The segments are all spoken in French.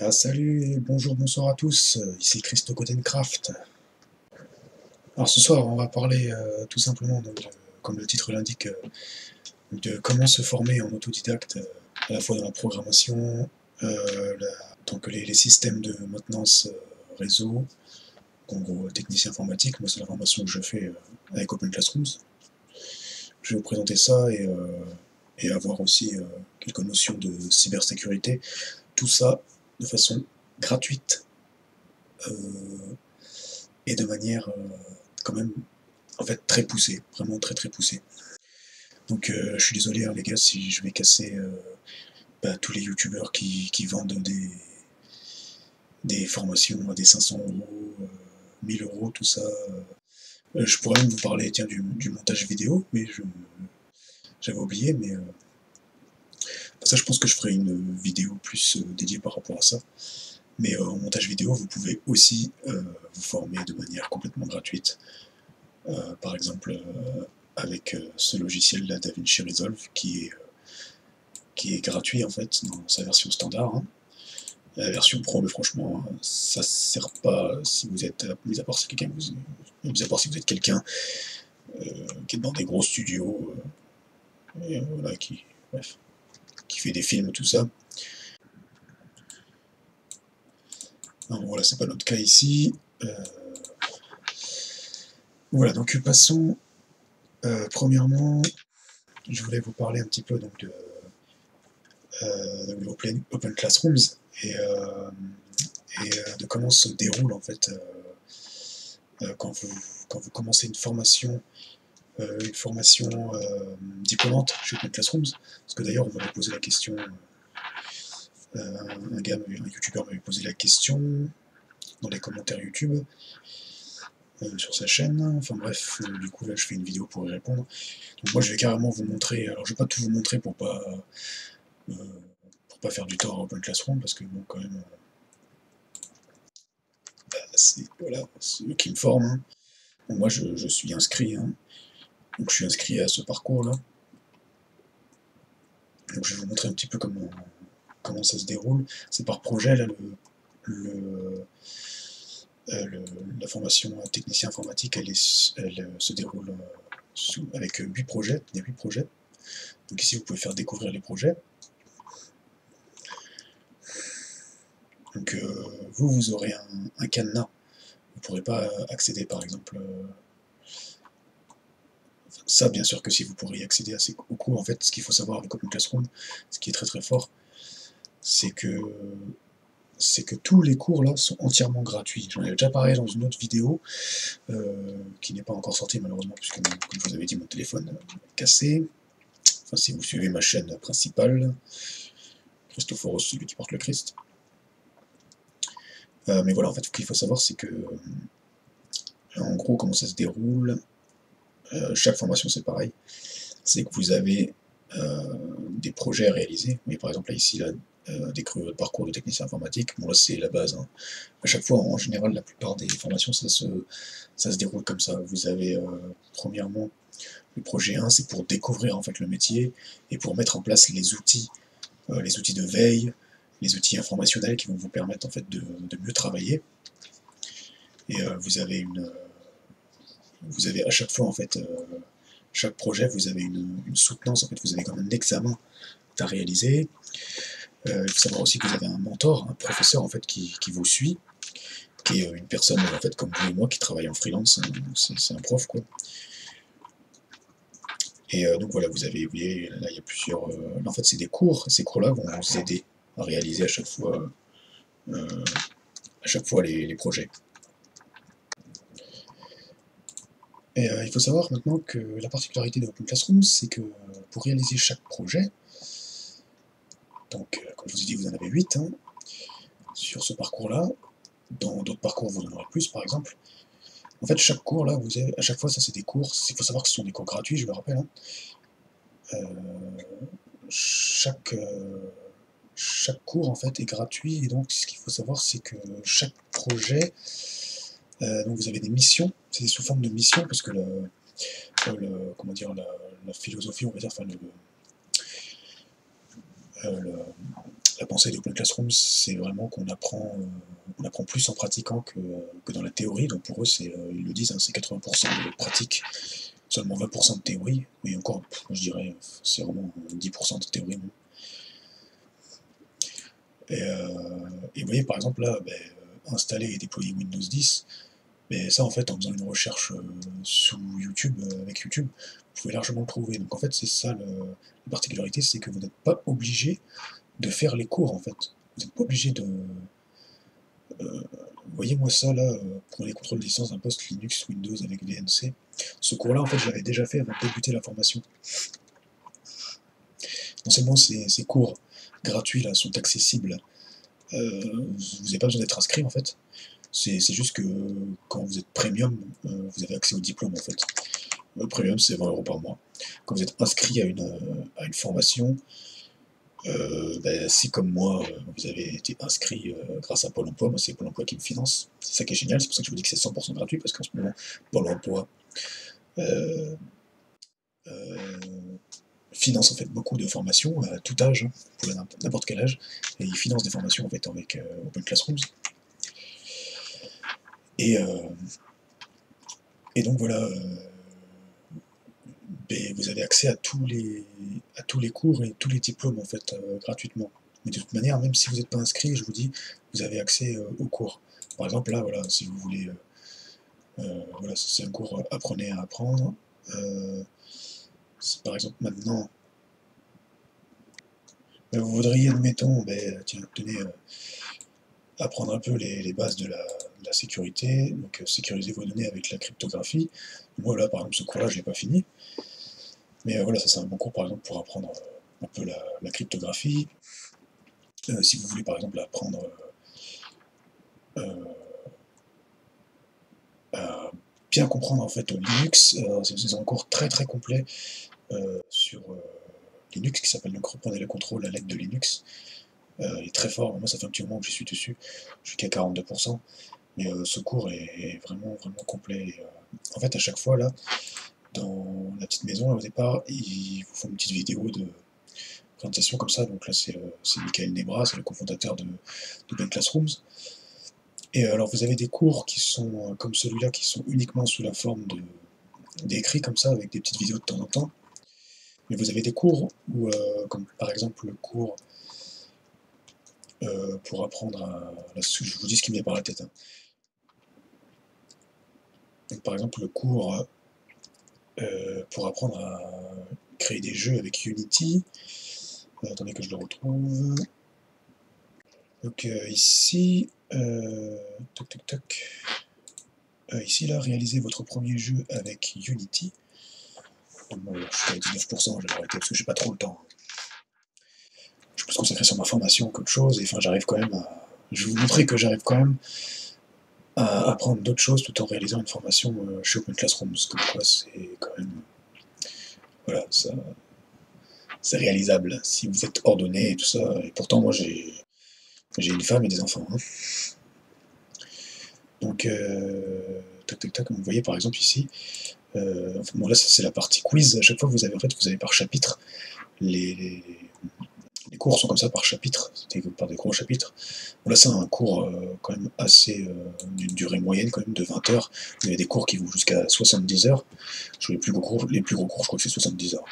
Ah, salut et bonjour, bonsoir à tous, ici Christo Codencraft. Alors ce soir, on va parler tout simplement, donc, comme le titre l'indique, de comment se former en autodidacte, à la fois dans la programmation, tant que les systèmes de maintenance réseau, en gros technicien informatique. Moi c'est la formation que je fais avec Open Classrooms. Je vais vous présenter ça et avoir aussi quelques notions de cybersécurité, tout ça de façon gratuite. Et de manière quand même en fait très poussée, vraiment très très poussée. Donc je suis désolé hein, les gars si je vais casser tous les youtubeurs qui vendent des formations à des 500 euros, 1000 euros, tout ça. Je pourrais même vous parler tiens, du montage vidéo, mais j'avais oublié, mais ça je pense que je ferai une vidéo plus dédiée par rapport à ça. Mais en montage vidéo, vous pouvez aussi vous former de manière complètement gratuite. Par exemple, avec ce logiciel-là, DaVinci Resolve, qui est gratuit en fait dans sa version standard. Hein. La version pro, mais franchement, ça sert pas si vous êtes, mis à part si quelqu'un mis à part si vous êtes quelqu'un qui est dans des gros studios, et, voilà, bref, qui fait des films, tout ça. Alors, voilà, c'est pas notre cas ici. Voilà, donc passons. Premièrement, je voulais vous parler un petit peu donc, de Open Classrooms et, de comment se déroule en fait quand vous commencez une formation diplômante chez Open Classrooms. Parce que d'ailleurs, on m'avait posé la question, un youtubeur m'avait posé la question dans les commentaires YouTube sur sa chaîne. Enfin bref, du coup là je fais une vidéo pour y répondre. Donc moi je vais carrément vous montrer, alors je vais pas tout vous montrer pour pas faire du tort à Open Classroom, parce que bon quand même c'est voilà, eux qui me forment. Hein. Bon, moi je suis inscrit, hein. Donc je suis inscrit à ce parcours là. Donc je vais vous montrer un petit peu comment ça se déroule. C'est par projet là la formation technicien informatique elle se déroule avec 8 projets, il y a 8 projets. Donc ici vous pouvez faire découvrir les projets. Donc vous aurez un cadenas. Vous ne pourrez pas accéder par exemple. Ça bien sûr que si vous pourrez y accéder aux cours, en fait ce qu'il faut savoir avec Open Classroom, ce qui est très très fort, c'est que tous les cours là sont entièrement gratuits. J'en avais déjà parlé dans une autre vidéo, qui n'est pas encore sortie malheureusement, puisque comme je vous avais dit, mon téléphone est cassé. Enfin, si vous suivez ma chaîne principale, Christophoros, celui qui porte le Christ. Mais voilà, en fait, ce qu'il faut savoir, c'est que, en gros, comment ça se déroule, chaque formation c'est pareil, c'est que vous avez des projets à réaliser. Mais par exemple, là, ici, là, décrire votre parcours de technicien informatique, bon là c'est la base. Hein. À chaque fois, en général, la plupart des formations, ça se déroule comme ça. Vous avez, premièrement, le projet 1, c'est pour découvrir en fait le métier et pour mettre en place les outils de veille, les outils informationnels qui vont vous permettre en fait de mieux travailler. Et vous avez à chaque fois en fait, chaque projet, vous avez une soutenance, en fait, vous avez comme un examen à réaliser. Il faut savoir aussi que vous avez un mentor, un professeur en fait qui vous suit, qui est une personne en fait comme vous et moi qui travaille en freelance, c'est un prof quoi. Et donc voilà, vous voyez, là il y a plusieurs. Là, en fait, c'est des cours. Ces cours-là vont vous aider à réaliser à chaque fois les projets. Et il faut savoir maintenant que la particularité de Open Classroom, c'est que pour réaliser chaque projet, donc comme je vous ai dit, vous en avez 8 hein, sur ce parcours-là. Dans d'autres parcours, vous en aurez plus, par exemple. En fait, chaque cours, là, vous avez, à chaque fois, ça c'est des cours. Il faut savoir que ce sont des cours gratuits, je le rappelle. Hein. Chaque cours en fait est gratuit, et donc ce qu'il faut savoir c'est que chaque projet, donc vous avez des missions, c'est sous forme de missions, parce que comment dire, la philosophie, on va dire, enfin la pensée d'Open Classroom, c'est vraiment qu'on apprend, on apprend plus en pratiquant que dans la théorie. Donc pour eux, ils le disent, hein, c'est 80% de pratique, seulement 20% de théorie. Oui, encore, je dirais, c'est vraiment 10% de théorie. Même. Et vous voyez, par exemple, là, installer et déployer Windows 10, mais ça, en fait, en faisant une recherche sous YouTube, avec YouTube, vous pouvez largement le trouver. Donc en fait, c'est ça la particularité, c'est que vous n'êtes pas obligé de faire les cours, en fait. Vous n'êtes pas obligé de... voyez-moi ça, là, pour les contrôles de licence d'un poste Linux Windows avec VNC. Ce cours-là, en fait, je l'avais déjà fait avant de débuter la formation. Non seulement ces cours gratuits, là, sont accessibles, vous n'avez pas besoin d'être inscrit, en fait. C'est juste que quand vous êtes premium, vous avez accès au diplôme, en fait. Le premium, c'est 20 € par mois. Quand vous êtes inscrit à une formation, si comme moi, vous avez été inscrit grâce à Pôle emploi, moi c'est Pôle emploi qui me finance. C'est ça qui est génial, c'est pour ça que je vous dis que c'est 100% gratuit, parce qu'en ce moment, Pôle emploi euh, euh, finance en fait beaucoup de formations à tout âge, hein, pour n'importe quel âge, et il finance des formations en fait avec Open Classrooms. Et, et donc voilà, vous avez accès à tous les cours et tous les diplômes en fait gratuitement. Mais de toute manière, même si vous n'êtes pas inscrit, je vous dis, vous avez accès aux cours. Par exemple, là, voilà, si vous voulez, voilà, c'est un cours apprenez à apprendre. Par exemple, maintenant, vous voudriez, admettons, tiens, tenez, apprendre un peu les bases de la sécurité, donc sécuriser vos données avec la cryptographie. Moi, là, par exemple, ce cours-là, je l'ai pas fini. Mais voilà, ça c'est un bon cours par exemple pour apprendre un peu la cryptographie. Si vous voulez par exemple apprendre à bien comprendre en fait Linux, c'est un cours très très complet sur Linux qui s'appelle donc Reprenez le contrôle à l'aide de Linux. Il est très fort, moi ça fait un petit moment que je suis dessus, je suis qu'à 42%, mais ce cours est vraiment vraiment complet. Et, en fait à chaque fois là, dans la petite maison, là, au départ, ils vous font une petite vidéo de présentation comme ça. Donc là, c'est Michael Nebra, c'est le cofondateur de Open Classrooms. Et alors, vous avez des cours qui sont comme celui-là, qui sont uniquement sous la forme d'écrits comme ça, avec des petites vidéos de temps en temps. Mais vous avez des cours où, comme par exemple le cours pour apprendre à... Là, je vous dis ce qui me vient par la tête. Hein. Donc, par exemple, le cours pour apprendre à créer des jeux avec Unity. Attendez que je le retrouve. Donc ici, toc toc toc. Ici là, réalisez votre premier jeu avec Unity. Donc, bon, je suis à 19%, j'ai arrêté parce que j'ai pas trop le temps. Je suis plus concentré sur ma formation qu'autre chose, et enfin j'arrive quand même à. Je vais vous montrer que j'arrive quand même à apprendre d'autres choses tout en réalisant une formation chez Open Classrooms. Comme quoi c'est quand même. Voilà, ça. C'est réalisable si vous êtes ordonné et tout ça. Et pourtant moi j'ai une femme et des enfants. Hein. Donc, tac, tac, tac, comme vous voyez par exemple ici, bon, là c'est la partie quiz. À chaque fois vous avez par chapitre, les cours sont comme ça par chapitre, par des gros chapitres. Bon, là c'est un cours quand même assez d'une durée moyenne quand même de 20 heures. Vous avez des cours qui vont jusqu'à 70 heures. Sur les plus gros cours, je crois que c'est 70 heures.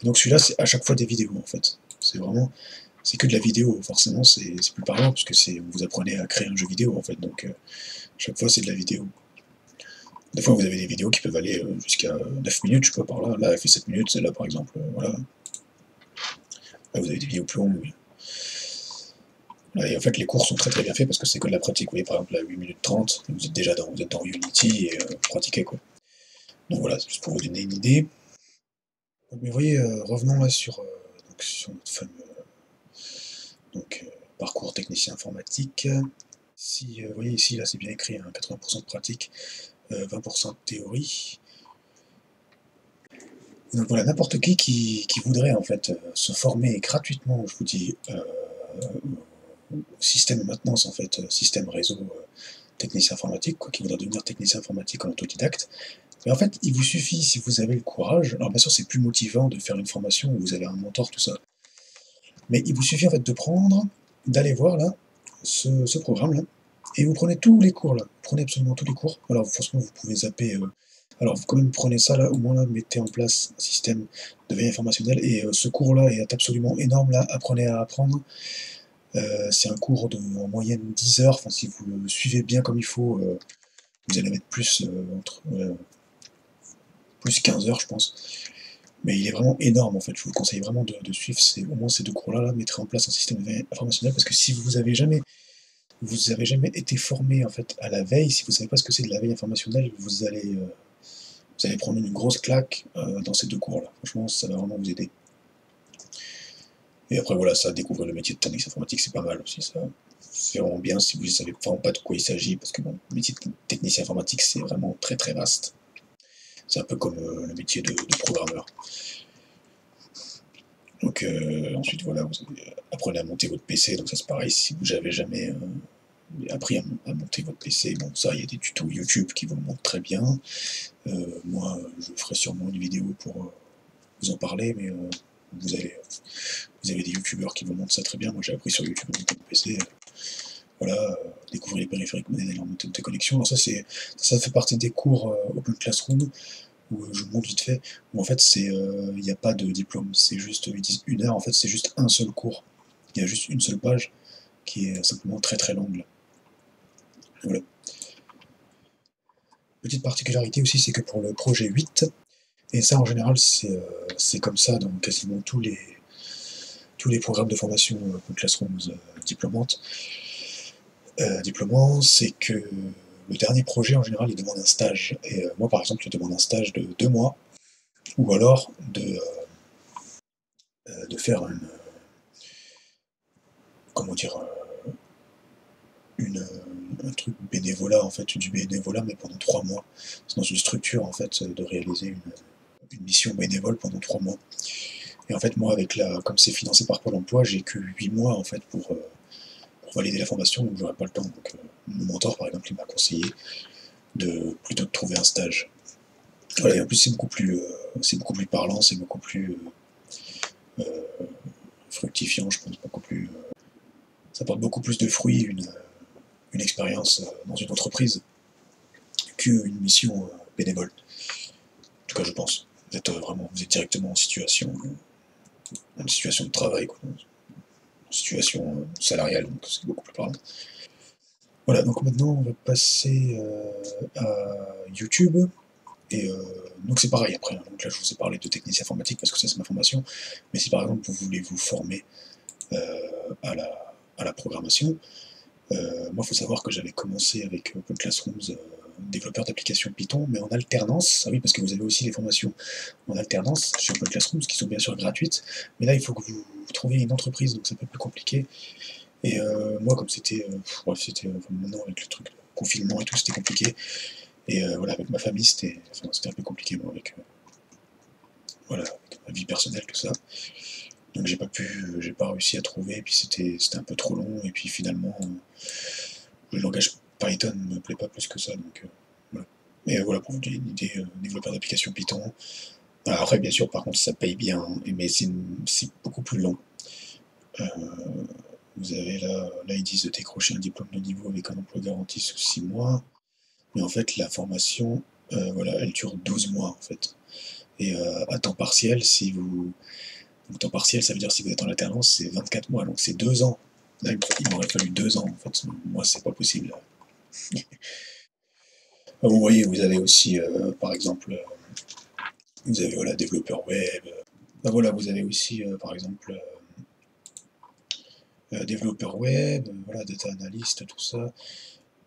Et donc celui-là c'est à chaque fois des vidéos en fait. C'est que de la vidéo, forcément c'est plus parlant, parce que vous apprenez à créer un jeu vidéo en fait, donc chaque fois c'est de la vidéo. Des fois vous avez des vidéos qui peuvent aller jusqu'à 9 minutes, je sais pas par là, là elle fait 7 minutes, celle-là par exemple, voilà. Là vous avez des vidéos plus longues, oui. Là, et en fait les cours sont très très bien faits parce que c'est que de la pratique, vous voyez par exemple là 8 minutes 30, vous êtes déjà vous êtes dans Unity et vous pratiquez quoi. Donc voilà, c'est juste pour vous donner une idée. Mais vous voyez, revenons là sur notre fameux parcours technicien informatique. Si vous voyez ici, là c'est bien écrit, hein, 80% de pratique, 20% de théorie. Donc voilà, n'importe qui voudrait en fait se former gratuitement, je vous dis, au système maintenance en fait, système réseau technicien informatique, quoi, qui voudrait devenir technicien informatique en autodidacte. Mais en fait, il vous suffit, si vous avez le courage, alors bien sûr c'est plus motivant de faire une formation où vous avez un mentor, tout ça, mais il vous suffit en fait de prendre d'aller voir là, ce programme-là, et vous prenez tous les cours là, vous prenez absolument tous les cours. Alors forcément vous pouvez zapper, alors vous quand même prenez ça là, au moins là, mettez en place un système de veille informationnelle et ce cours-là est absolument énorme là, apprenez à apprendre. C'est un cours de en moyenne 10 heures, enfin si vous le suivez bien comme il faut, vous allez mettre plus, entre, plus 15 heures je pense. Mais il est vraiment énorme en fait, je vous conseille vraiment de suivre au moins ces 2 cours-là, là, mettrez en place un système de veille informationnelle parce que si vous avez jamais été formé en fait à la veille, si vous savez pas ce que c'est de la veille informationnelle, vous allez prendre une grosse claque dans ces 2 cours-là. Franchement, ça va vraiment vous aider. Et après voilà, ça, découvrir le métier de technicien informatique, c'est pas mal aussi ça. C'est vraiment bien si vous ne savez vraiment pas de quoi il s'agit, parce que bon, le métier de technicien informatique, c'est vraiment très très vaste. C'est un peu comme le métier de programmeur. Donc ensuite voilà, vous apprenez à monter votre PC, donc ça c'est pareil, si vous n'avez jamais appris à monter votre PC, bon ça il y a des tutos YouTube qui vous le montrent très bien. Moi je ferai sûrement une vidéo pour vous en parler, mais vous avez des youtubeurs qui vous montrent ça très bien. Moi j'ai appris sur YouTube à monter mon PC, voilà, découvrir les périphériques modèles en monter connexion. Alors ça fait partie des cours Open Classroom, où je vous montre vite fait, où en fait il n'y a pas de diplôme, c'est juste, ils disent 1 heure, en fait c'est juste un seul cours. Il y a juste une seule page qui est simplement très très longue. Voilà. Petite particularité aussi, c'est que pour le projet 8, et ça en général c'est comme ça dans quasiment tous les programmes de formation Classroom diplômants, c'est que le dernier projet en général il demande un stage. Et moi par exemple je demande un stage de 2 mois, ou alors de faire comment dire, un truc bénévolat, en fait, du bénévolat, mais pendant 3 mois. C'est dans une structure, en fait, de réaliser une mission bénévole pendant 3 mois. Et en fait, moi, comme c'est financé par Pôle emploi, j'ai que 8 mois, en fait, pour valider la formation, donc j'aurai pas le temps. Donc, mon mentor, par exemple, il m'a conseillé plutôt de trouver un stage. Voilà, et en plus, c'est beaucoup plus parlant, c'est beaucoup plus fructifiant, je pense, ça porte beaucoup plus de fruits, une expérience dans une entreprise qu'une mission bénévole. En tout cas, je pense. Vous êtes directement en situation de travail, quoi, en situation salariale, donc c'est beaucoup plus parlant. Voilà, donc maintenant on va passer à YouTube. Et donc c'est pareil après, hein. Donc là je vous ai parlé de technicien informatique parce que ça c'est ma formation, mais si par exemple vous voulez vous former à la programmation, moi il faut savoir que j'avais commencé avec Open Classrooms, développeur d'applications Python, mais en alternance. Ah oui, parce que vous avez aussi les formations en alternance sur Open Classrooms qui sont bien sûr gratuites, mais là il faut que vous trouviez une entreprise, donc c'est un peu plus compliqué. Et moi comme c'était, maintenant avec le truc de confinement et tout, c'était compliqué. Et voilà, avec ma famille, c'était un peu compliqué, moi, voilà, avec ma vie personnelle, tout ça. Donc j'ai pas réussi à trouver, et puis c'était un peu trop long, et puis finalement, le langage Python ne me plaît pas plus que ça, donc voilà. Mais voilà, pour vous donner une idée, développeur d'application Python. Alors après, bien sûr, par contre, ça paye bien, hein, mais c'est beaucoup plus long. Euh, Vous avez là, ils disent de décrocher un diplôme de niveau avec un emploi garanti sous 6 mois. Mais en fait, la formation, voilà, elle dure 12 mois, en fait. Et à temps partiel, donc temps partiel, ça veut dire si vous êtes en alternance, c'est 24 mois, donc c'est 2 ans. Là, il m'aurait fallu 2 ans, en fait. Moi, c'est pas possible. Vous voyez, vous avez aussi, par exemple, vous avez, voilà, développeur web. Voilà, vous avez aussi, par exemple, développeur web, voilà, data analyst, tout ça.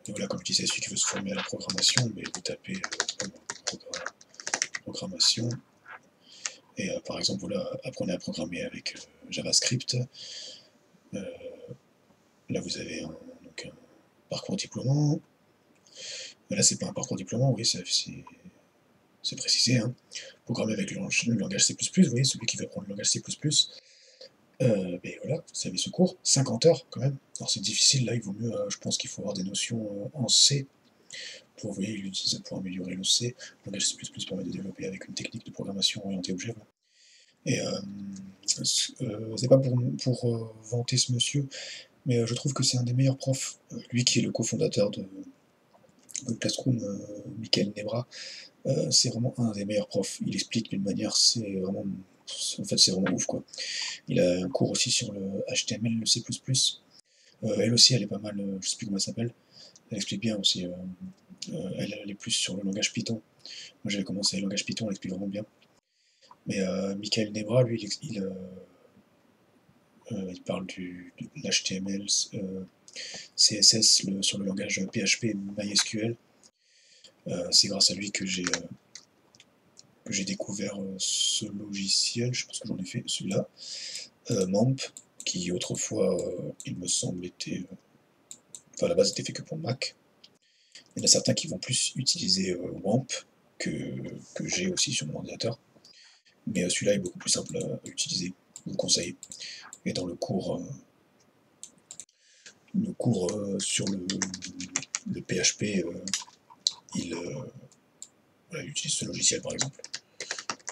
Et voilà, comme je disais, celui qui veut se former à la programmation, mais vous tapez programmation. Et par exemple, voilà, apprenez à programmer avec JavaScript. Euh, Là, vous avez donc un parcours diplômant. Là, c'est pas un parcours diplômant, oui, c'est précisé. Hein. Programmer avec le langage C++, vous voyez, celui qui veut apprendre le langage C++. Mais voilà, vous avez ce cours, 50 heures quand même. Alors c'est difficile, là, il vaut mieux, je pense qu'il faut avoir des notions en C. Vous voyez, il l'utilise pour améliorer le C. Le langage C++ permet de développer avec une technique de programmation orientée objet. Et c'est pas pour vanter ce monsieur, Mais je trouve que c'est un des meilleurs profs, lui qui est le cofondateur de Classroom, Michael Nebra, c'est vraiment un des meilleurs profs. Il explique d'une manière, en fait, c'est vraiment ouf, quoi. Il a un cours aussi sur le HTML, le C++. Elle aussi, elle est pas mal, je sais plus comment elle s'appelle. Elle explique bien aussi. Elle est plus sur le langage Python. Moi, j'avais commencé le langage Python, elle explique vraiment bien. Mais Michael Nebra, lui, il parle de l'HTML, CSS sur le langage PHP MySQL. C'est grâce à lui que j'ai découvert ce logiciel, je pense que j'en ai fait celui-là, MAMP, qui autrefois, il me semble, enfin à la base était fait que pour Mac. Il y en a certains qui vont plus utiliser WAMP, que, que j'ai aussi sur mon ordinateur, mais celui-là est beaucoup plus simple à utiliser, je vous le conseille. Et dans le cours sur le PHP, voilà, il utilise ce logiciel par exemple.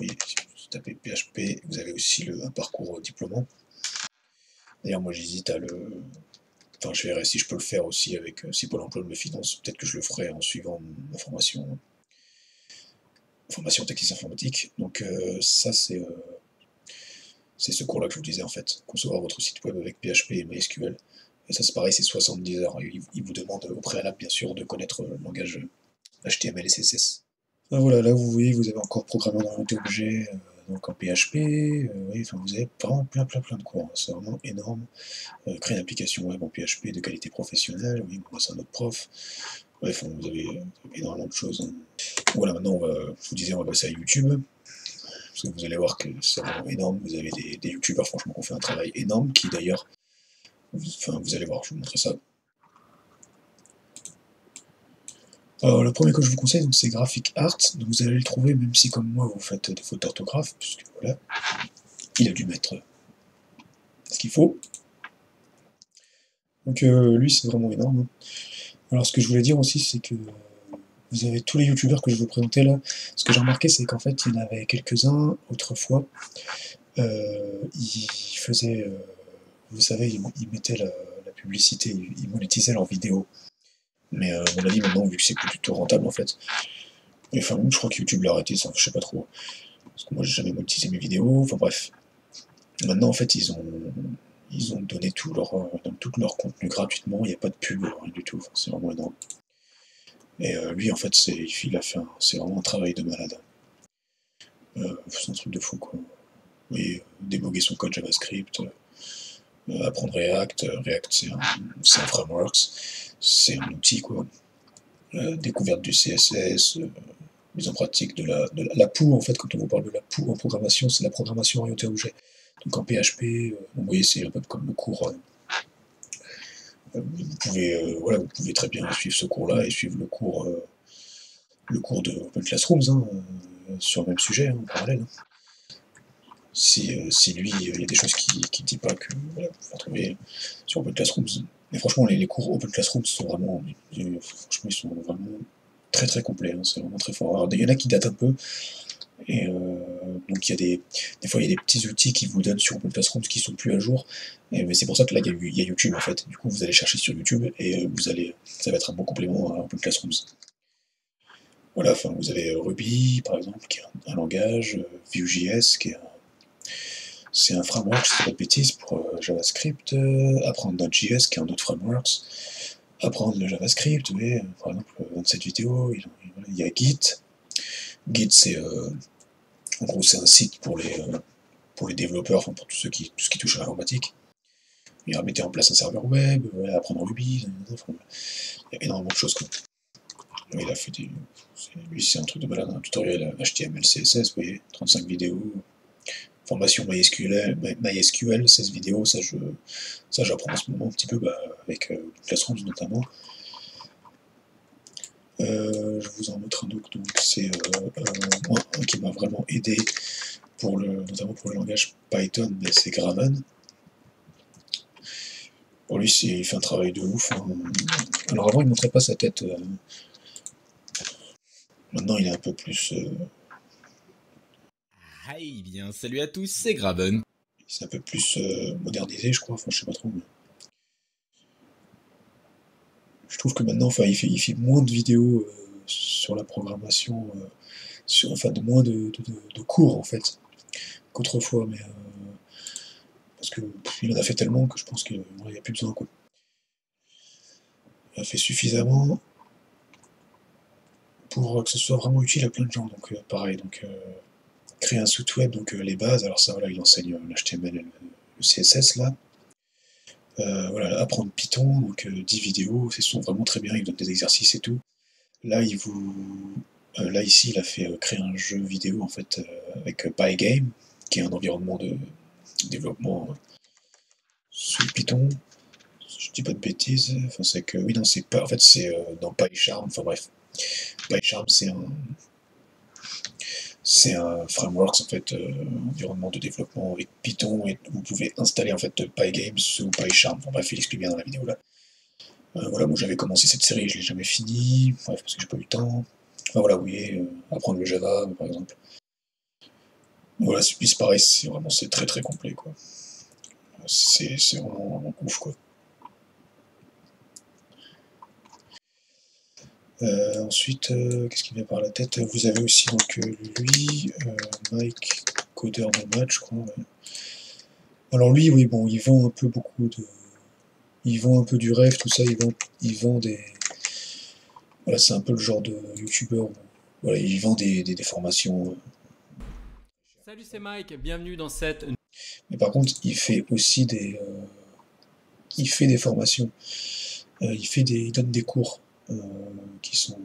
Et si vous tapez PHP, vous avez aussi un parcours diplômant. D'ailleurs, moi j'hésite à le. Enfin, je verrai si je peux le faire aussi avec. Si Pôle emploi me finance, peut-être que je le ferai en suivant ma formation technicien informatique. Donc, ça, c'est ce cours-là que je vous disais en fait. Concevoir votre site web avec PHP et MySQL. Et ça, c'est pareil, c'est 70 heures. Il vous demande au préalable, bien sûr, de connaître le langage HTML et CSS. Ah, voilà, là vous voyez, vous avez encore programmé en orienté objet, donc en PHP, oui, enfin, vous avez vraiment plein de cours, hein, c'est vraiment énorme. Créer une application web en PHP de qualité professionnelle, oui, bon, c'est un autre prof. Bref, vous avez énormément de choses, hein. Voilà, maintenant, je vous disais, on va passer à YouTube, parce que vous allez voir que c'est vraiment énorme. Vous avez des youtubeurs, franchement, qui ont fait un travail énorme, qui d'ailleurs, enfin, vous allez voir, je vais vous montrer ça. Alors, le premier que je vous conseille, c'est Graphic Art. Donc, vous allez le trouver, même si, comme moi, vous faites des fautes d'orthographe, puisque voilà, il a dû mettre ce qu'il faut. Donc, lui, c'est vraiment énorme. Alors, ce que je voulais dire aussi, c'est que vous avez tous les youtubeurs que je vous présentais là. Ce que j'ai remarqué, c'est qu'en fait, il y en avait quelques-uns autrefois. Ils faisaient, vous savez, ils mettaient la publicité, ils monétisaient leurs vidéos. Mais à mon avis, maintenant, vu que c'est plutôt rentable, en fait. Et enfin, je crois que YouTube l'a arrêté, ça, je sais pas trop. Parce que moi, j'ai jamais monétisé mes vidéos. Enfin, bref. Maintenant, en fait, ils ont donné tout leur contenu gratuitement. Il n'y a pas de pub, rien du tout. Enfin, c'est vraiment énorme. Et lui, en fait, c'est vraiment un travail de malade. C'est un truc de fou, quoi. Oui, déboguer son code JavaScript, apprendre React. React, c'est un framework, c'est un outil, quoi. Découverte du CSS, mise en pratique de la POO, en fait, quand on vous parle de la POO en programmation, c'est la programmation orientée objet. Donc en PHP, vous voyez, c'est un peu comme le cours. Voilà, vous pouvez très bien suivre ce cours-là et suivre le cours de Open Classrooms, hein, sur le même sujet, hein, en parallèle, hein. Si lui, il y a des choses qui ne dit pas que voilà, vous pouvez retrouver sur Open Classrooms. Mais franchement, les cours Open Classrooms sont vraiment, franchement, ils sont vraiment très complets, hein, c'est vraiment très fort. Alors, il y en a qui datent un peu, et donc des fois il y a des petits outils qui vous donnent sur Open Classrooms qui sont plus à jour. Mais c'est pour ça que là il y a YouTube en fait. Du coup vous allez chercher sur YouTube et ça va être un bon complément à Open Classrooms. Voilà, enfin vous avez Ruby par exemple qui est un langage, Vue.js c'est un framework, si je dis pas de bêtises, pour JavaScript, apprendre Node.js qui est un autre framework, apprendre le JavaScript, oui, par exemple dans cette vidéo il y a Git. Git c'est en gros c'est un site pour les développeurs, enfin pour tout ce qui touche à l'informatique. Il va mettre en place un serveur web, apprendre Ruby, enfin, il y a énormément de choses, quoi. Il a fait lui c'est un truc de malade, un tutoriel HTML, CSS, vous voyez, 35 vidéos, formation MySQL, 16 vidéos, ça j'apprends en ce moment un petit peu, avec Classrooms notamment. Je vous en montre un autre, donc c'est un qui m'a vraiment aidé notamment pour le langage Python, mais c'est Graven. Pour lui, il fait un travail de ouf, hein. Alors avant, il montrait pas sa tête. Maintenant, il est un peu plus. Eh bien, salut à tous, c'est Graven. Il s'est un peu plus modernisé, je crois. Enfin, je sais pas trop. Mais Je trouve que maintenant, enfin, il fait moins de vidéos sur la programmation, enfin, de moins de cours, en fait, qu'autrefois, mais parce que il en a fait tellement que je pense qu'il n'y a plus besoin, quoi. Il a fait suffisamment pour que ce soit vraiment utile à plein de gens, donc pareil, donc créer un site web, donc les bases, alors ça, voilà, il enseigne l'HTML et le CSS, là. Voilà, apprendre Python, donc 10 vidéos, c'est sont vraiment très bien, il donne des exercices et tout. Là, là ici, il a fait créer un jeu vidéo en fait avec Pygame, qui est un environnement de développement sous Python. Si je dis pas de bêtises, enfin c'est que oui non c'est pas, en fait c'est dans PyCharm, enfin bref, PyCharm c'est un framework en fait, environnement de développement avec Python et vous pouvez installer en fait Pygame sous PyCharm. Enfin bref, il explique bien dans la vidéo là. Voilà, moi j'avais commencé cette série, je l'ai jamais fini, bref, parce que j'ai pas eu le temps. Enfin voilà, vous voyez, apprendre le Java, par exemple. Voilà, c'est pareil, c'est très très complet, quoi. C'est vraiment ouf, quoi. Ensuite, qu'est-ce qui vient par la tête? Vous avez aussi donc lui, Mike, codeur de match, je crois. Ouais. Alors lui, oui, bon, il vend un peu beaucoup de, il vend un peu du rêve, tout ça. Il vend des, voilà, c'est un peu le genre de youtubeur. Voilà, il vend des formations. Salut, c'est Mike, bienvenue dans cette... Mais par contre, il fait des formations. Il donne des cours euh, qui sont,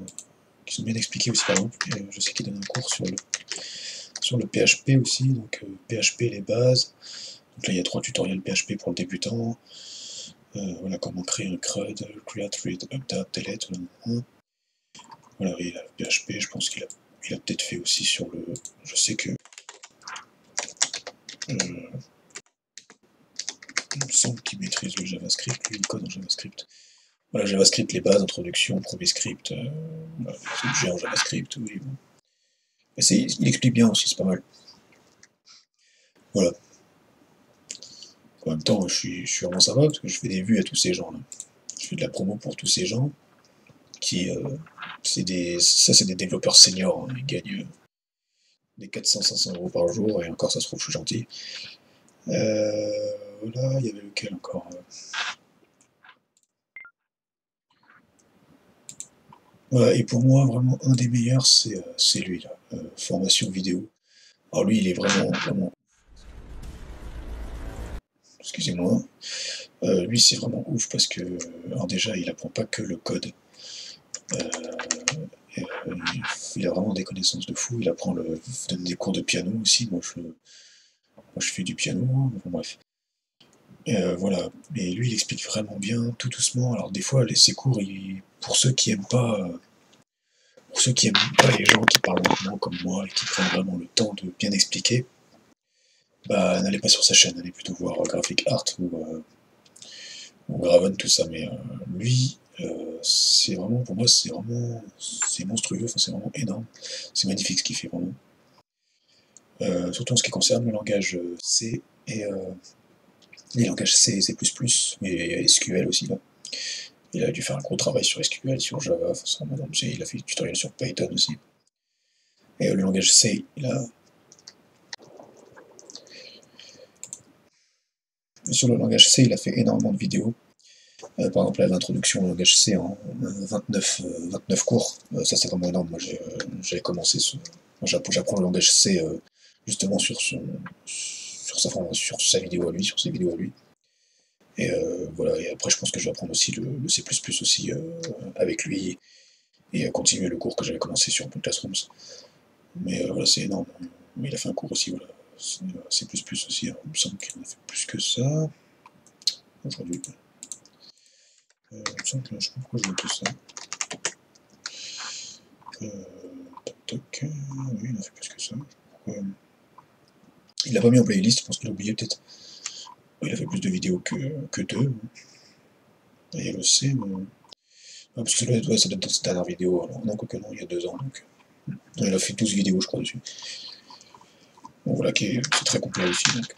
qui sont bien expliqués aussi, par exemple. Je sais qu'il donne un cours sur le PHP aussi, donc PHP les bases. Donc là, il y a 3 tutoriels PHP pour le débutant. Voilà comment créer un CRUD, create, read, update, delete. Voilà, et la PHP, je pense qu'il a peut-être fait aussi sur le. Je sais que. Il me semble qu'il maîtrise le JavaScript, lui il code en JavaScript. Voilà, JavaScript, les bases, introduction, premier script, voilà, les objets en JavaScript, oui, bon. Il explique bien aussi, c'est pas mal. Voilà. En même temps, je suis vraiment sympa parce que je fais des vues à tous ces gens-là. Je fais de la promo pour tous ces gens qui. Ça, c'est des développeurs seniors, hein. Ils gagnent des 400-500 € par jour et encore, ça se trouve, je suis gentil. Voilà, il y avait lequel encore? Voilà, et pour moi, vraiment, un des meilleurs, c'est lui, là. Formation vidéo. Alors lui, il est vraiment, vraiment. Excusez-moi. Lui, c'est vraiment ouf parce que, alors déjà, il apprend pas que le code. Il a vraiment des connaissances de fou. Il donne des cours de piano aussi. Moi, je fais du piano, hein, enfin, bref. Voilà. Mais lui, il explique vraiment bien, tout doucement. Alors des fois, ses cours, pour ceux qui aiment pas les gens qui parlent lentement comme moi et qui prennent vraiment le temps de bien expliquer, bah n'allez pas sur sa chaîne, allez plutôt voir Graphic Art ou Graven, tout ça. Mais lui, c'est vraiment, pour moi, c'est monstrueux, enfin, c'est vraiment énorme. C'est magnifique ce qu'il fait vraiment. Surtout en ce qui concerne le langage C et les langages C et C++, mais SQL aussi là. Il a dû faire un gros travail sur SQL, sur Java, enfin, il a fait des tutoriels sur Python aussi. Et le langage C, sur le langage C, il a fait énormément de vidéos. Par exemple, l'introduction au langage C en 29 cours. Ça, c'est vraiment énorme. Moi, j'avais commencé j'apprends le langage C justement sur sa vidéo à lui, sur ses vidéos à lui. Et voilà. Et après, je pense que je vais apprendre aussi le C++ aussi avec lui et continuer le cours que j'avais commencé sur Classrooms. Mais voilà, c'est énorme. Mais il a fait un cours aussi, voilà. C++ aussi. Alors, il me semble qu'il en a fait plus que ça aujourd'hui. Il me semble que je sais pas pourquoi je vois tout ça. Toc, oui, il a fait plus que ça. Il l'a pas mis en playlist, je pense qu'il a oublié peut-être. Il a fait plus de vidéos que deux. Et le C, mais. Ah, parce que ça doit être dans cette dernière vidéo. Alors, non, quoique non, il y a 2 ans. Donc. Il a fait 12 vidéos, je crois, dessus. Bon, voilà, c'est très complet aussi. Donc.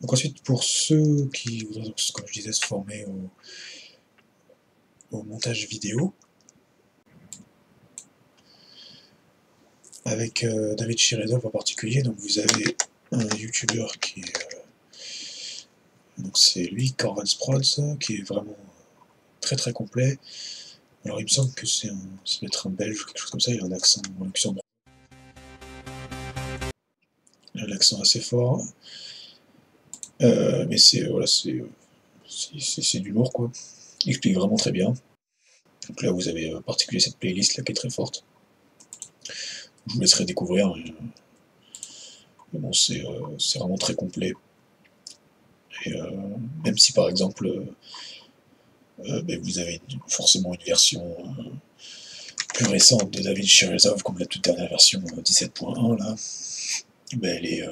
Donc ensuite, pour ceux qui voudraient, donc, comme je disais, se former au montage vidéo, avec David Chiredov en particulier, donc vous avez un youtubeur qui est... donc c'est lui, Corvan Sprods, qui est vraiment très très complet. Alors il me semble que ça doit être un belge ou quelque chose comme ça, il a un accent luxembourgeois. Il a un accent assez fort. Mais c'est voilà, c'est du lourd quoi. Il explique vraiment très bien. Donc là vous avez en particulier cette playlist là qui est très forte. Je vous laisserai découvrir. Mais bon, c'est vraiment très complet. Et même si par exemple ben, vous avez forcément une version plus récente de David Chiredov, comme la toute dernière version 17.1 là, ben elle est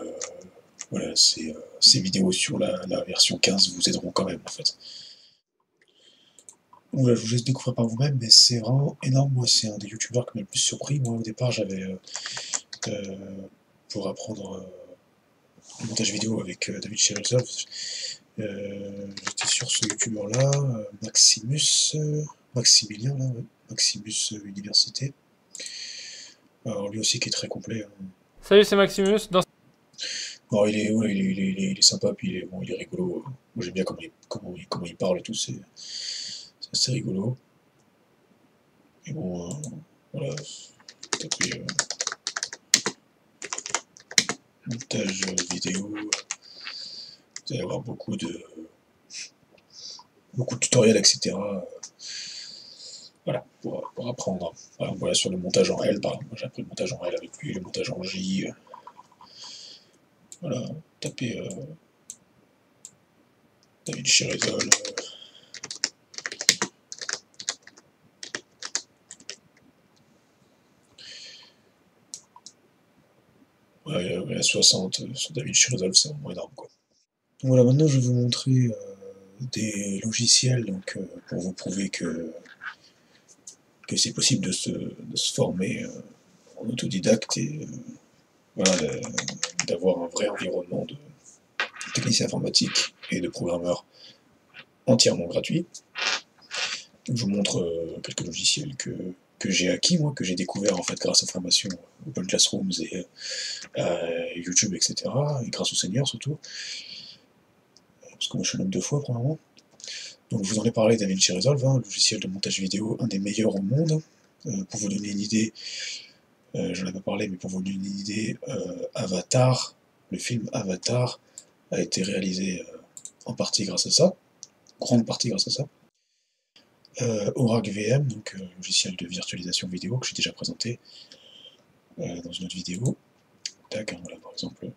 voilà, ces vidéos sur la version 15 vous aideront quand même en fait. Voilà, je vous laisse découvrir par vous-même, mais c'est vraiment énorme. Moi, c'est un des youtubeurs qui m'a le plus surpris. Moi, au départ, j'avais pour apprendre le montage vidéo avec David Chiredov, j'étais sur ce youtubeur-là, Maximilien, là, ouais, Maximus Université. Alors, lui aussi qui est très complet. Hein. Salut, c'est Maximus. Non, ouais, il est sympa, puis bon, il est rigolo. Moi, j'aime bien comment il parle et tout, c'est assez rigolo. Et bon, voilà, tapez montage vidéo, vous allez avoir beaucoup de tutoriels, etc. Voilà, pour apprendre. Par exemple, voilà, sur le montage en L, par exemple, moi j'ai appris le montage en L avec lui, le montage en J. Voilà, tapez David Chiredol. Ouais, 60 sur David Chiredol, c'est vraiment énorme quoi. Donc voilà, maintenant je vais vous montrer des logiciels donc, pour vous prouver que c'est possible de se former en autodidacte et voilà, d'avoir un vrai environnement de technicien informatique et de programmeur entièrement gratuit. Donc, je vous montre quelques logiciels que j'ai acquis, moi, que j'ai découvert en fait grâce aux formations Open Classrooms et YouTube, etc. Et grâce aux seniors surtout. Parce que moi je suis un homme de foi, premièrement. Donc je vous en ai parlé d'DaVinci Resolve, un logiciel de montage vidéo, un des meilleurs au monde. Pour vous donner une idée, j'en ai pas parlé, mais pour vous donner une idée, Avatar, le film Avatar, a été réalisé en partie grâce à ça, grande partie grâce à ça. Oracle VM, donc logiciel de virtualisation vidéo que j'ai déjà présenté dans une autre vidéo. Tac, hein, voilà par exemple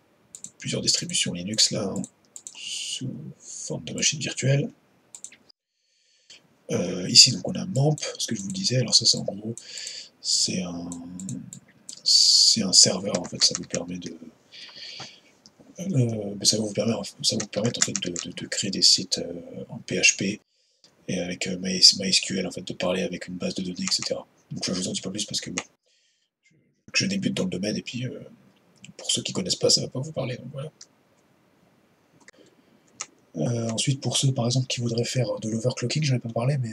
plusieurs distributions Linux là, hein, sous forme de machine virtuelle. Ici donc on a MAMP, ce que je vous disais, alors ça c'est en gros, c'est un serveur en fait, ça vous permet de ça va vous permettre en fait de créer des sites en PHP et avec MySQL en fait, de parler avec une base de données, etc. Donc je vous en dis pas plus parce que bon, je débute dans le domaine et puis pour ceux qui connaissent pas, ça va pas vous parler, donc voilà. Ensuite, pour ceux par exemple qui voudraient faire de l'overclocking, j'en ai pas parlé, mais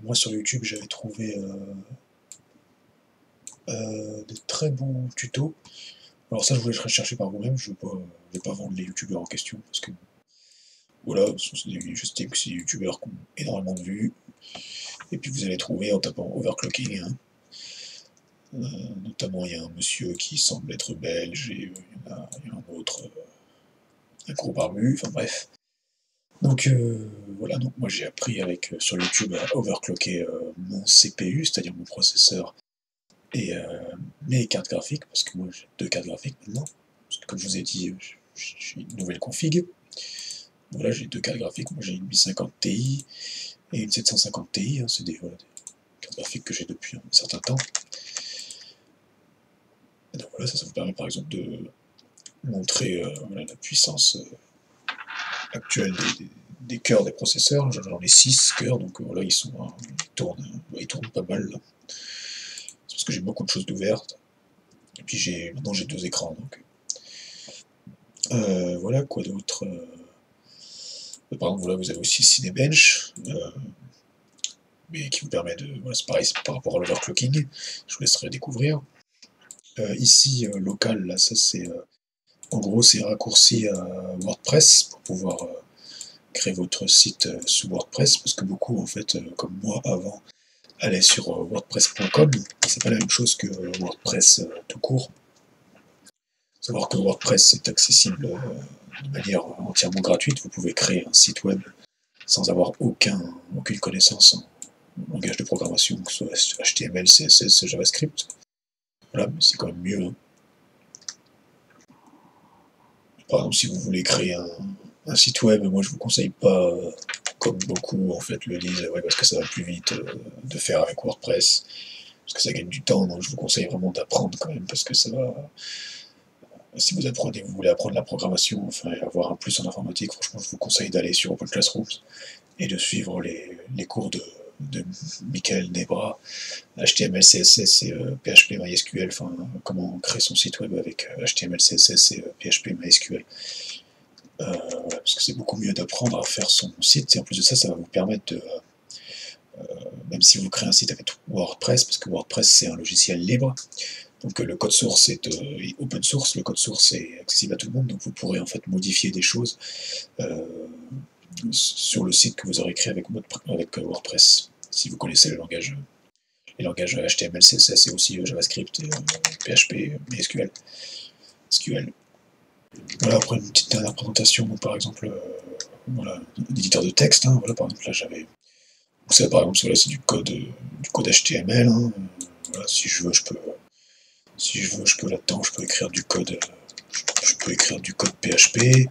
moi sur YouTube j'avais trouvé des très bons tutos. Alors ça je vous laisserai chercher par vous-même, je vais pas vendre les youtubeurs en question, parce que voilà, j'estime que c'est des youtubeurs qui ont énormément de vues, et puis vous allez trouver en tapant overclocking, hein. Notamment il y a un monsieur qui semble être belge, et il y en a un autre, un gros barbu, enfin bref. Donc voilà, donc moi j'ai appris sur YouTube à overclocker mon CPU, c'est-à-dire mon processeur, et mes cartes graphiques, parce que moi j'ai 2 cartes graphiques maintenant, parce que comme je vous ai dit, j'ai une nouvelle config. Voilà, j'ai 2 cartes graphiques, moi j'ai une 1050 Ti et une 750 Ti, hein, c'est des cartes graphiques que j'ai depuis un certain temps. Et donc voilà, ça vous permet par exemple de montrer voilà, la puissance actuelle des cœurs des processeurs. J'en ai 6 cœurs, donc voilà, ils tournent pas mal là. C'est parce que j'ai beaucoup de choses d'ouvertes. Et puis maintenant j'ai 2 écrans, donc Voilà, quoi d'autre? Par exemple, voilà, vous avez aussi Cinebench, mais qui vous permet de... Voilà, c'est pareil, c'est par rapport à l'overclocking, je vous laisserai découvrir. Ici, local, là, ça c'est... en gros, c'est raccourci à WordPress pour pouvoir créer votre site sous WordPress, parce que beaucoup, en fait, comme moi avant, allaient sur wordpress.com. C'est pas la même chose que WordPress tout court. Savoir que WordPress est accessible de manière entièrement gratuite. Vous pouvez créer un site web sans avoir aucune connaissance en langage de programmation, que ce soit HTML, CSS, JavaScript. Voilà, mais c'est quand même mieux. Hein. Par exemple, si vous voulez créer un site web, moi je vous conseille pas, comme beaucoup en fait le disent, ouais, parce que ça va plus vite de faire avec WordPress, parce que ça gagne du temps, donc je vous conseille vraiment d'apprendre quand même, parce que ça va... Si vous voulez apprendre la programmation, enfin avoir un plus en informatique, franchement je vous conseille d'aller sur Open Classrooms et de suivre les cours de Michael Nebra, HTML, CSS et PHP, MySQL, enfin comment créer son site web avec HTML, CSS et PHP, MySQL. Voilà, parce que c'est beaucoup mieux d'apprendre à faire son site, et en plus de ça, ça va vous permettre de, même si vous créez un site avec WordPress, parce que WordPress c'est un logiciel libre, donc le code source est open source, le code source est accessible à tout le monde, donc vous pourrez en fait modifier des choses sur le site que vous aurez créé avec WordPress, si vous connaissez les langages HTML, CSS et aussi JavaScript, et, PHP, MySQL. SQL. Voilà, après une petite dernière présentation, donc, par exemple, voilà, un éditeur de texte, hein, voilà, par exemple, là j'avais... Ça, par exemple, là, c'est du code HTML, hein, voilà, si je veux, je peux là-dedans, je peux écrire du code, je peux écrire du code PHP.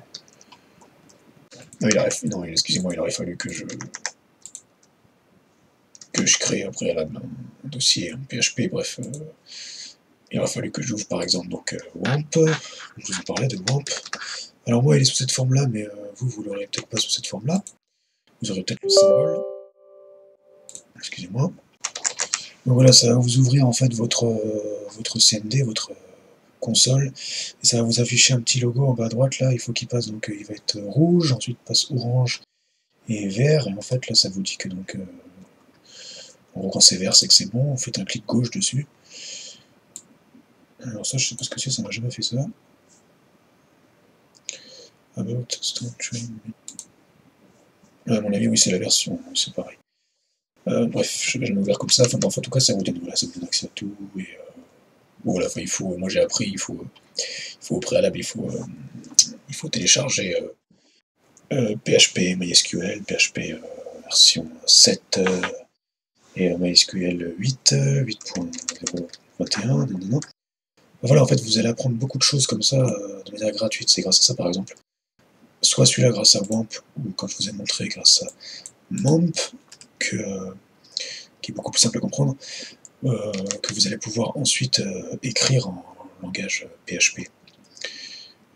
Non, excusez-moi, il aurait fallu que je crée un préalable un dossier en PHP, bref. Il aurait fallu que j'ouvre par exemple donc WAMP, je vous en parlais de WAMP. Alors moi il est sous cette forme-là, mais vous l'aurez peut-être pas sous cette forme-là. Vous aurez peut-être le symbole. Excusez-moi. Donc voilà, ça va vous ouvrir en fait votre CMD, votre console, et ça va vous afficher un petit logo en bas à droite là, il faut qu'il passe, donc il va être rouge, ensuite passe orange et vert, et en fait là ça vous dit que donc en gros quand c'est vert c'est que c'est bon, vous faites un clic gauche dessus. Alors ça je sais pas ce que c'est, ça m'a jamais fait ça. About Stone Train. À mon avis oui c'est la version, c'est pareil. Bref, je vais jamais ouvert comme ça, enfin bref, en tout cas ça vous donne, voilà, ça vous donne accès à tout, et voilà, enfin, moi j'ai appris, il faut au préalable, il faut télécharger PHP, MySQL, PHP version 7 et MySQL 8, 8.021, non. Voilà, en fait, vous allez apprendre beaucoup de choses comme ça de manière gratuite. C'est grâce à ça, par exemple, soit celui-là grâce à WAMP, ou quand je vous ai montré grâce à MAMP, qui est beaucoup plus simple à comprendre, que vous allez pouvoir ensuite écrire en langage PHP.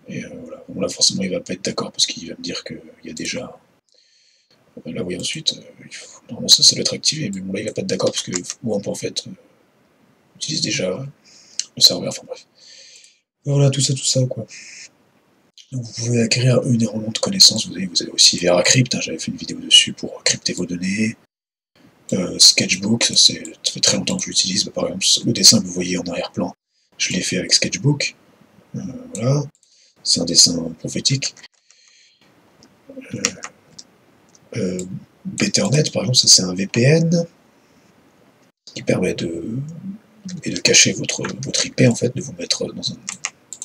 Et voilà. Bon, là, forcément, il va pas être d'accord parce qu'il va me dire qu'il y a déjà... Là, oui, ensuite, normalement, ça doit être activé, mais bon, là, il va pas être d'accord parce que WAMP, en fait, utilise déjà le serveur, enfin bref. Voilà, tout ça, quoi. Donc, vous pouvez acquérir énormément de connaissances. Vous avez aussi VeraCrypt, hein, j'avais fait une vidéo dessus pour crypter vos données. Sketchbook, ça fait très longtemps que je l'utilise. Par exemple, le dessin que vous voyez en arrière-plan, je l'ai fait avec Sketchbook. Voilà, c'est un dessin prophétique. Betternet, par exemple, ça c'est un VPN qui permet de cacher votre IP, en fait, de vous mettre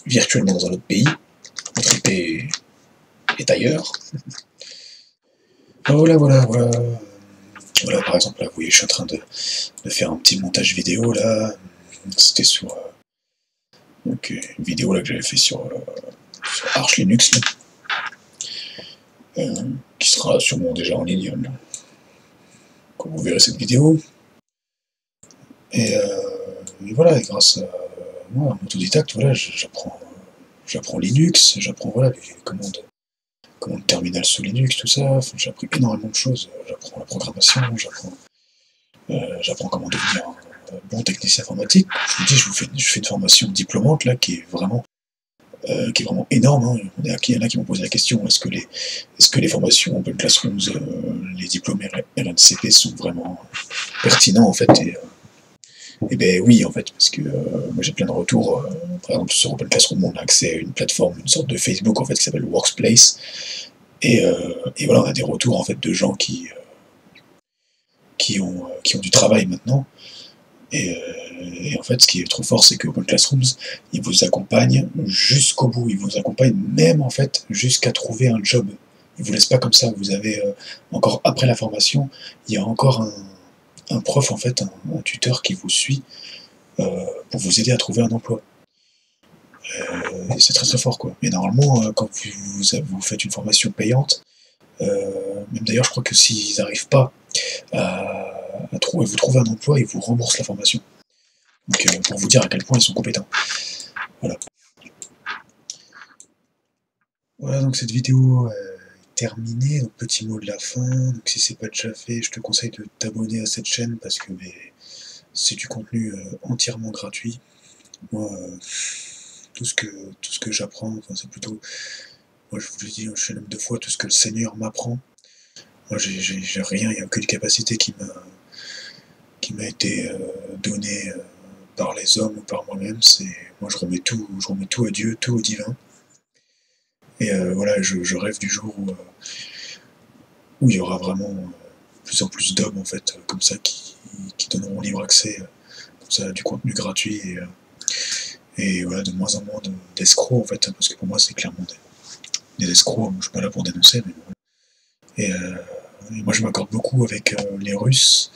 virtuellement dans un autre pays. Votre IP est ailleurs. Voilà, par exemple, là, vous voyez, je suis en train de faire un petit montage vidéo, là. C'était sur donc, une vidéo là, que j'avais fait sur Arch Linux, là, qui sera sûrement déjà en ligne quand vous verrez cette vidéo. Et voilà, et grâce à moi, un autodidacte, voilà, j'apprends Linux, j'apprends voilà, les commandes terminales sous Linux, tout ça. Enfin, j'ai appris énormément de choses. J'apprends la programmation, j'apprends comment devenir un bon technicien informatique. Je vous dis, je fais une formation diplômante là qui est vraiment qui est vraiment énorme, hein. Il y en a qui m'ont posé la question, est-ce que les formations Open Classrooms, les diplômes RNCP sont vraiment pertinents en fait, et ben oui en fait, parce que moi j'ai plein de retours, par exemple sur Open Classroom on a accès à une plateforme, une sorte de Facebook en fait qui s'appelle Workspace, et voilà, on a des retours en fait de gens qui ont du travail maintenant. Et en fait, ce qui est trop fort, c'est que Open Classrooms, ils vous accompagnent jusqu'au bout. Ils vous accompagnent même, en fait, jusqu'à trouver un job. Ils vous laissent pas comme ça. Vous avez, encore après la formation, il y a encore un prof, en fait, un tuteur qui vous suit pour vous aider à trouver un emploi. Et c'est très très fort, quoi. Mais normalement, quand vous faites une formation payante, même d'ailleurs, je crois que s'ils n'arrivent pas à vous trouver un emploi, ils vous remboursent la formation. Donc, pour vous dire à quel point ils sont compétents. Voilà. Voilà, donc cette vidéo est terminée. Donc, petit mot de la fin. Donc, si c'est pas déjà fait, je te conseille de t'abonner à cette chaîne parce que c'est du contenu entièrement gratuit. Moi, tout ce que j'apprends, enfin, c'est plutôt. Moi, je vous l'ai dit, je fais même 2 fois tout ce que le Seigneur m'apprend. Moi, j'ai rien, il n'y a aucune capacité qui m'a été donnée par les hommes ou par moi-même. Moi, je remets tout à Dieu, tout au divin. Et voilà, je rêve du jour où il y aura vraiment de plus en plus d'hommes en fait, comme ça, qui donneront libre accès, comme ça, à du contenu gratuit, et voilà, de moins en moins d'escrocs en fait, parce que pour moi c'est clairement des escrocs. Je suis pas là pour dénoncer, mais voilà. Et moi je m'accorde beaucoup avec les Russes.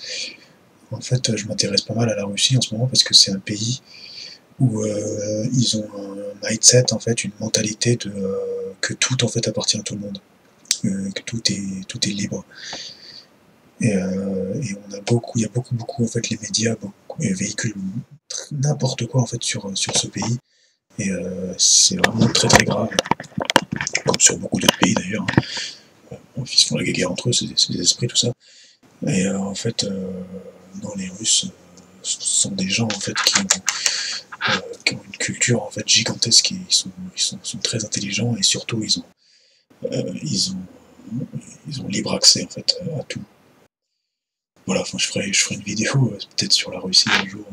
En fait, je m'intéresse pas mal à la Russie en ce moment parce que c'est un pays où ils ont un mindset, en fait, une mentalité que tout en fait appartient à tout le monde, que tout est libre. Et il y a beaucoup en fait les médias véhiculent n'importe quoi en fait sur ce pays. Et c'est vraiment très très grave, comme sur beaucoup d'autres pays d'ailleurs. Ils se font la guerre entre eux, c'est des esprits tout ça. Et en fait, non, les Russes, ce sont des gens en fait qui ont une culture en fait gigantesque. Et sont très intelligents et surtout ils ont libre accès en fait à tout. Voilà, enfin, je ferai une vidéo peut-être sur la Russie un jour.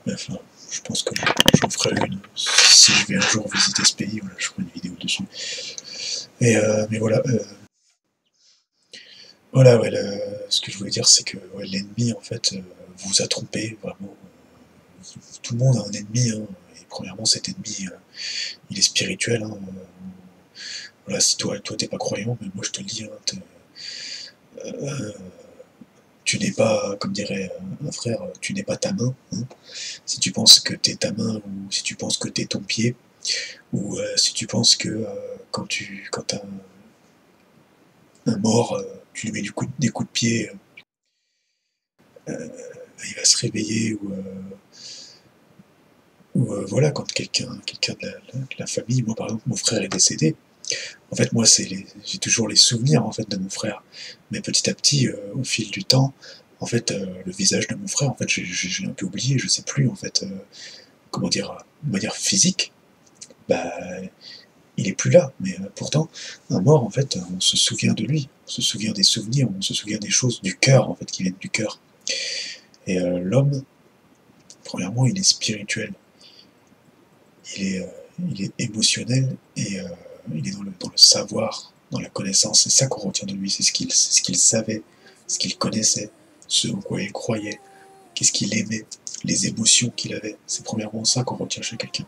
Mais enfin, je pense que j'en ferai une. Si je vais un jour visiter ce pays, voilà, je ferai une vidéo dessus. Mais voilà, voilà, ouais, ce que je voulais dire, c'est que ouais, l'ennemi, en fait, vous a trompé, vraiment. Tout le monde a un ennemi, hein, et premièrement, cet ennemi, il est spirituel, hein. Voilà, si toi t'es pas croyant, mais moi je te le dis, hein, tu n'es pas, comme dirait un frère, tu n'es pas ta main, hein. Si tu penses que t'es ta main, ou si tu penses que t'es ton pied, ou si tu penses que quand t'as un mort, tu lui mets des coups de pied, il va se réveiller, ou voilà, quand quelqu'un de la famille, moi par exemple, mon frère est décédé. En fait, moi, j'ai toujours les souvenirs en fait de mon frère, mais petit à petit, au fil du temps, en fait, le visage de mon frère, en fait, je l'ai un peu oublié, je sais plus en fait, comment dire, de manière physique, bah, il est plus là. Mais pourtant, un mort, en fait, on se souvient de lui, on se souvient des souvenirs, on se souvient des choses du cœur, en fait, qui viennent du cœur. Et l'homme, premièrement, il est spirituel, il est émotionnel, et il est dans le savoir, dans la connaissance. C'est ça qu'on retient de lui, c'est ce qu'il savait, ce qu'il connaissait, ce en quoi il croyait, qu'est-ce qu'il aimait, les émotions qu'il avait. C'est premièrement ça qu'on retient chez quelqu'un.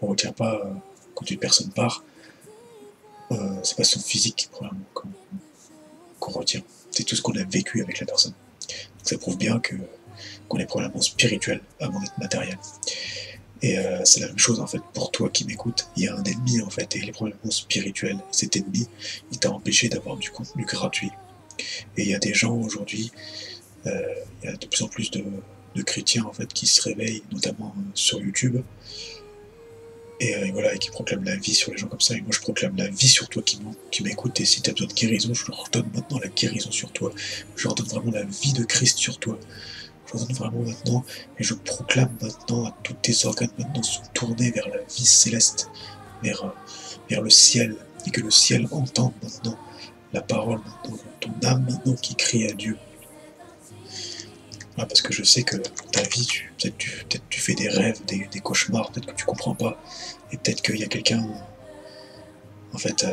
On ne retient pas, quand une personne part, c'est pas son physique, premièrement, qu'on retient. C'est tout ce qu'on a vécu avec la personne. Donc ça prouve bien qu'on est premièrement spirituel avant d'être matériel. Et c'est la même chose en fait pour toi qui m'écoutes. Il y a un ennemi en fait, et il est probablement spirituel. Cet ennemi, il t'a empêché d'avoir du contenu gratuit. Et il y a des gens aujourd'hui, il y a de plus en plus de chrétiens en fait qui se réveillent, notamment sur YouTube, et voilà, et qui proclament la vie sur les gens comme ça. Et moi je proclame la vie sur toi qui m'écoute. Et si tu as besoin de guérison, je leur donne maintenant la guérison sur toi. Je leur donne vraiment la vie de Christ sur toi. Je t'abandonne vraiment maintenant, et je proclame maintenant à tous tes organes maintenant se tourner vers la vie céleste, vers le ciel, et que le ciel entende maintenant la parole maintenant, ton âme maintenant qui crie à Dieu. Parce que je sais que ta vie, peut-être tu fais des rêves, des cauchemars, peut-être que tu comprends pas, et peut-être qu'il y a quelqu'un, en fait,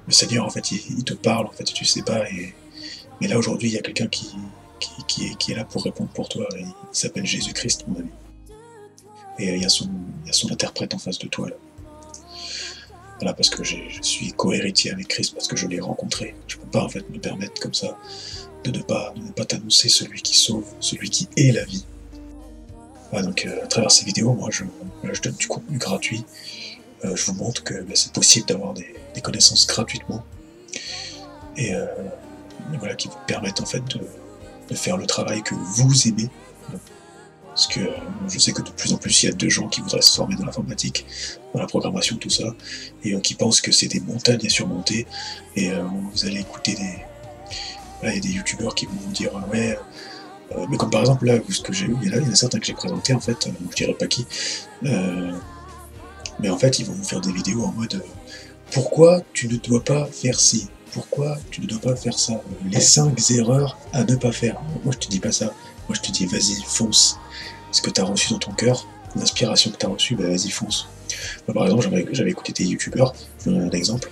le Seigneur, en fait, il te parle, en fait, tu sais pas, mais là aujourd'hui, il y a quelqu'un qui est là pour répondre pour toi, et il s'appelle Jésus-Christ, mon ami. Et il y a son interprète en face de toi, là. Voilà, parce que je suis co-héritier avec Christ, parce que je l'ai rencontré. Je peux pas, en fait, me permettre comme ça de ne pas t'annoncer celui qui sauve, celui qui est la vie. Voilà, donc à travers ces vidéos, moi je donne du contenu gratuit. Je vous montre que c'est possible d'avoir des connaissances gratuitement. Et voilà, qui vous permettent en fait de faire le travail que vous aimez. Parce que je sais que de plus en plus il y a de gens qui voudraient se former dans l'informatique, dans la programmation, tout ça, et qui pensent que c'est des montagnes à surmonter. Et vous allez écouter il y a des youtubeurs qui vont vous dire ouais, mais comme par exemple là, ce que j'ai eu, il y en a certains que j'ai présentés en fait, je dirais pas qui, mais en fait ils vont vous faire des vidéos en mode pourquoi tu ne dois pas faire ci, pourquoi tu ne dois pas faire ça, les 5 erreurs à ne pas faire. Moi je te dis pas ça, moi je te dis vas-y fonce, ce que tu as reçu dans ton cœur, l'inspiration que tu as reçue, vas-y fonce. Moi, par exemple j'avais écouté des youtubeurs, je vous donne un exemple,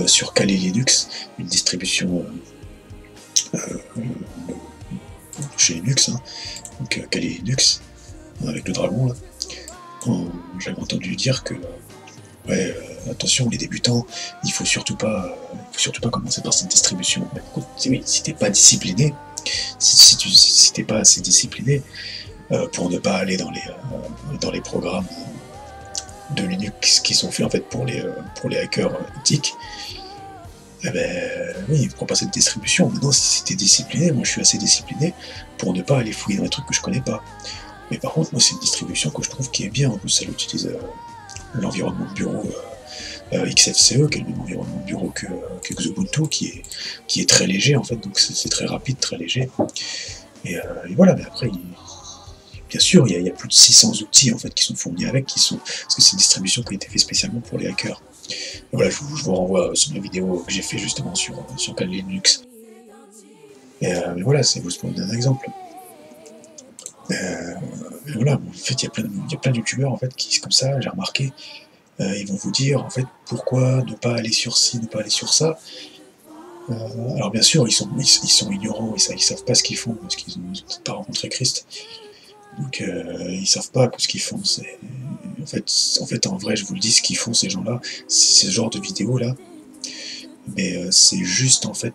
sur Kali Linux, une distribution chez Linux, hein, donc Kali Linux, avec le dragon là, j'avais entendu dire que ouais, attention les débutants, il faut surtout pas commencer par cette distribution. Bah, écoute, oui, si t'es pas discipliné, si t'es pas assez discipliné pour ne pas aller dans les programmes de Linux qui sont faits en fait pour les hackers éthiques, eh ben oui, prends pas cette distribution. Maintenant, si t'es discipliné, moi je suis assez discipliné pour ne pas aller fouiller dans les trucs que je connais pas. Mais par contre, moi c'est une distribution que je trouve qui est bien. En plus, elle utilise l'environnement de bureau XFCE, qui est le même environnement de bureau que Xubuntu, qui est très léger en fait, donc c'est très rapide, très léger. Et voilà, mais après, bien sûr, il y a plus de 600 outils en fait qui sont fournis avec, parce que c'est une distribution qui a été faite spécialement pour les hackers. Et voilà, je vous renvoie sur ma vidéo que j'ai fait justement sur Kali Linux. Mais voilà, c'est vous donner un exemple. Et voilà, en fait, il y a plein de youtubeurs en fait qui, comme ça, j'ai remarqué, ils vont vous dire en fait pourquoi ne pas aller sur ci, ne pas aller sur ça. Alors bien sûr, ils sont ignorants, ils savent pas ce qu'ils font parce qu'ils n'ont peut-être pas rencontré Christ. Donc ils savent pas que ce qu'ils font. En fait, en vrai, je vous le dis, ce qu'ils font ces gens-là, c'est ce genre de vidéos là. Mais c'est juste en fait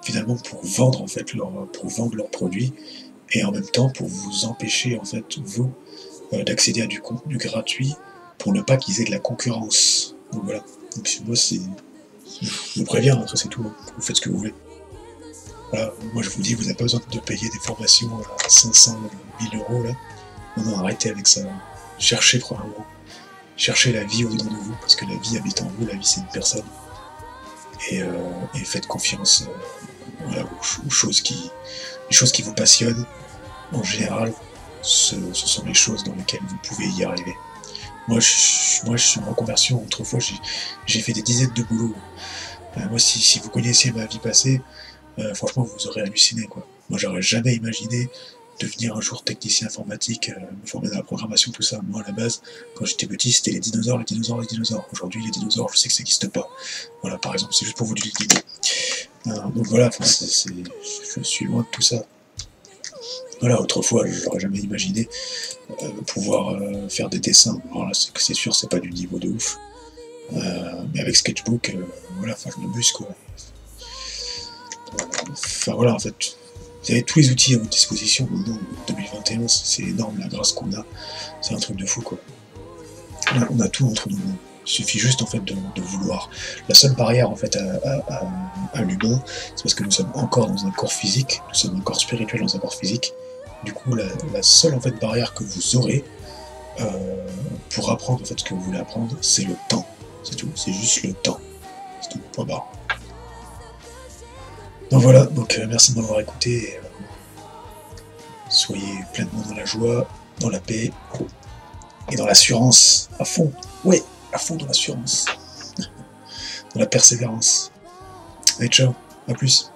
finalement pour vendre en fait pour vendre leurs produits et en même temps pour vous empêcher en fait vous d'accéder à du contenu gratuit pour ne pas qu'ils aient de la concurrence. Donc voilà. Donc moi je vous préviens, après c'est tout, hein. Vous faites ce que vous voulez. Voilà, moi je vous dis, vous n'avez pas besoin de payer des formations à 500 000 euros là. Non, arrêtez avec ça. Cherchez premièrement. Cherchez la vie au-dedans de vous, parce que la vie habite en vous, la vie c'est une personne. Et faites confiance voilà, aux choses les choses qui vous passionnent. En général, ce sont les choses dans lesquelles vous pouvez y arriver. Moi, je suis en reconversion. Autrefois, j'ai fait des dizaines de boulots. Moi, si vous connaissiez ma vie passée, franchement, vous aurez halluciné, quoi. Moi, j'aurais jamais imaginé devenir un jour technicien informatique, me former dans la programmation, tout ça. Moi, à la base, quand j'étais petit, c'était les dinosaures. Aujourd'hui, les dinosaures, je sais que ça n'existe pas. Voilà, par exemple, c'est juste pour vous donner l'idée. Donc voilà, je suis loin de tout ça. Voilà, autrefois, j'aurais jamais imaginé pouvoir faire des dessins. Alors là, c'est sûr, c'est pas du niveau de ouf. Mais avec Sketchbook, voilà, je m'amuse, quoi. Enfin voilà, en fait, vous avez tous les outils à votre disposition maintenant, en 2021, c'est énorme la grâce qu'on a, c'est un truc de fou, quoi. On a tout entre nous, il suffit juste en fait de vouloir. La seule barrière en fait à l'humain, c'est parce que nous sommes encore dans un corps physique, nous sommes un corps spirituel dans un corps physique. Du coup, la seule en fait barrière que vous aurez pour apprendre en fait ce que vous voulez apprendre, c'est le temps. C'est tout, c'est juste le temps. C'est tout, point barre. Donc voilà, donc merci de m'avoir écouté. Et, soyez pleinement dans la joie, dans la paix et dans l'assurance, à fond. Ouais, à fond dans l'assurance, dans la persévérance. Allez, ciao, à plus.